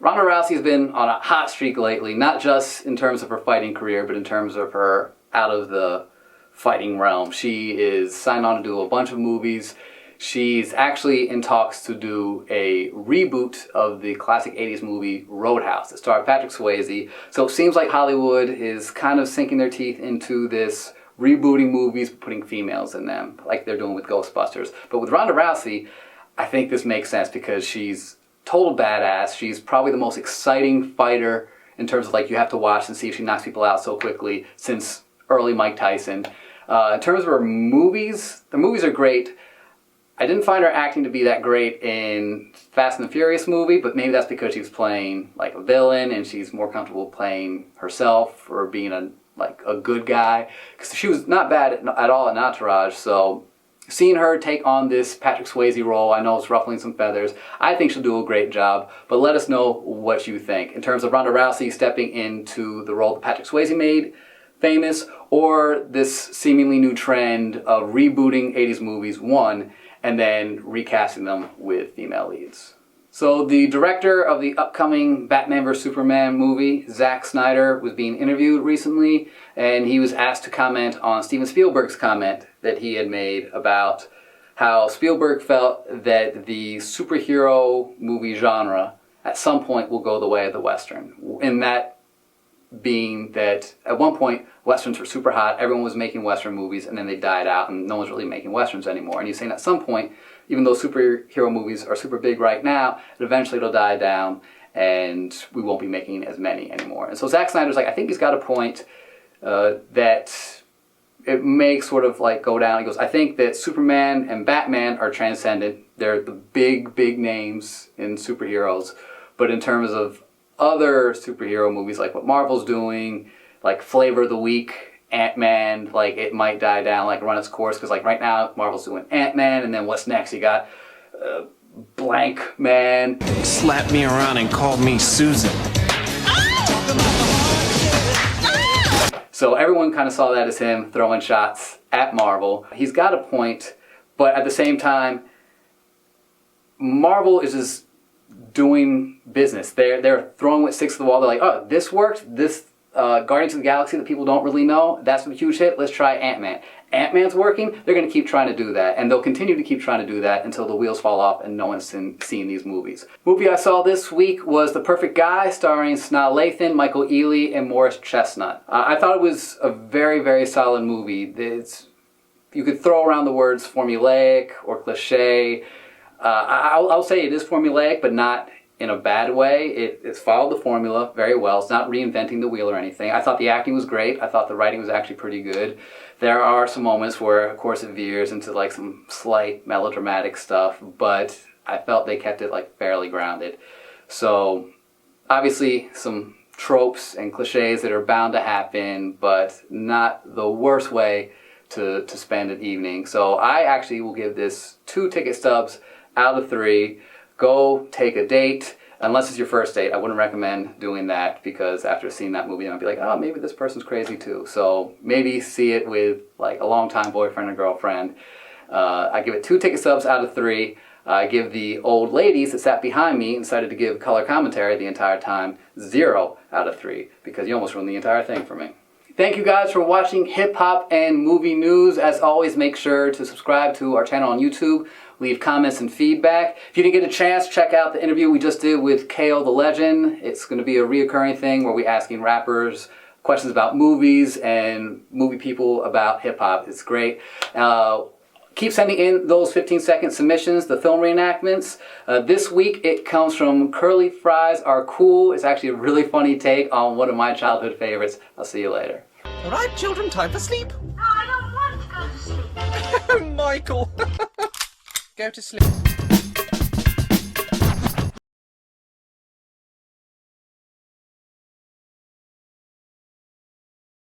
Ronda Rousey has been on a hot streak lately, not just in terms of her fighting career, but in terms of her out of the fighting realm. She is signed on to do a bunch of movies. She's actually in talks to do a reboot of the classic 80s movie Roadhouse that starred Patrick Swayze. So it seems like Hollywood is kind of sinking their teeth into this rebooting movies, putting females in them, like they're doing with Ghostbusters. But with Ronda Rousey, I think this makes sense because she's total badass. She's probably the most exciting fighter in terms of like you have to watch and see if she knocks people out so quickly since early Mike Tyson. In terms of her movies, the movies are great. I didn't find her acting to be that great in Fast and the Furious movie, but maybe that's because she was playing like a villain and she's more comfortable playing herself or being a good guy. Because she was not bad at all in Entourage, so seeing her take on this Patrick Swayze role, I know it's ruffling some feathers. I think she'll do a great job, but let us know what you think. In terms of Ronda Rousey stepping into the role that Patrick Swayze made famous, or this seemingly new trend of rebooting 80s movies, one, and then recasting them with female leads. So the director of the upcoming Batman vs. Superman movie, Zack Snyder, was being interviewed recently, and he was asked to comment on Steven Spielberg's comment that he had made about how Spielberg felt that the superhero movie genre at some point will go the way of the Western. And that being that at one point Westerns were super hot, everyone was making Western movies, and then they died out and no one's really making Westerns anymore. And he's saying at some point, even though superhero movies are super big right now, eventually it'll die down and we won't be making as many anymore. And so Zack Snyder's like, I think he's got a point that it may sort of like go down. He goes, I think that Superman and Batman are transcendent. They're the big names in superheroes. But in terms of other superhero movies, like what Marvel's doing, like Flavor of the Week, Ant-Man, like it might die down, like run its course, because like right now Marvel's doing Ant-Man, and then what's next? You got Blank Man. Slapped me around and called me Susan. So everyone kind of saw that as him throwing shots at Marvel. He's got a point, but at the same time, Marvel is just doing business. They're throwing with sticks to the wall. They're like, oh, this worked. This Guardians of the Galaxy that people don't really know, that's a huge hit. Let's try Ant-Man. Ant-Man's working. They're going to keep trying to do that, and they'll continue to keep trying to do that until the wheels fall off and no one's seen these movies. Movie I saw this week was The Perfect Guy, starring Sanaa Lathan, Michael Ealy, and Morris Chestnut. I thought it was a very solid movie. You could throw around the words formulaic or cliche. I'll say it is formulaic, but not in a bad way. It's followed the formula very well. It's not reinventing the wheel or anything. I thought the acting was great. I thought the writing was actually pretty good. There are some moments where, of course, it veers into like some slight melodramatic stuff, but I felt they kept it like fairly grounded. So obviously some tropes and cliches that are bound to happen, but not the worst way to spend an evening. So I actually will give this 2 ticket stubs out of 3. Go take a date. Unless it's your first date, I wouldn't recommend doing that, because after seeing that movie, I'd be like, oh, maybe this person's crazy too. So maybe see it with like a longtime boyfriend or girlfriend. I give it 2 ticket stubs out of 3. I give the old ladies that sat behind me and decided to give color commentary the entire time 0 out of 3, because you almost ruined the entire thing for me. Thank you guys for watching Hip Hop and Movie News. As always, make sure to subscribe to our channel on YouTube. Leave comments and feedback. If you didn't get a chance, check out the interview we just did with KO the Legend. It's going to be a reoccurring thing where we're asking rappers questions about movies and movie people about hip hop. It's great. Keep sending in those 15-second submissions, the film reenactments. This week it comes from Curly Fries Are Cool. It's actually a really funny take on one of my childhood favorites. I'll see you later. All right, children, time for sleep. No, I don't want to go to sleep. Michael. Go to sleep.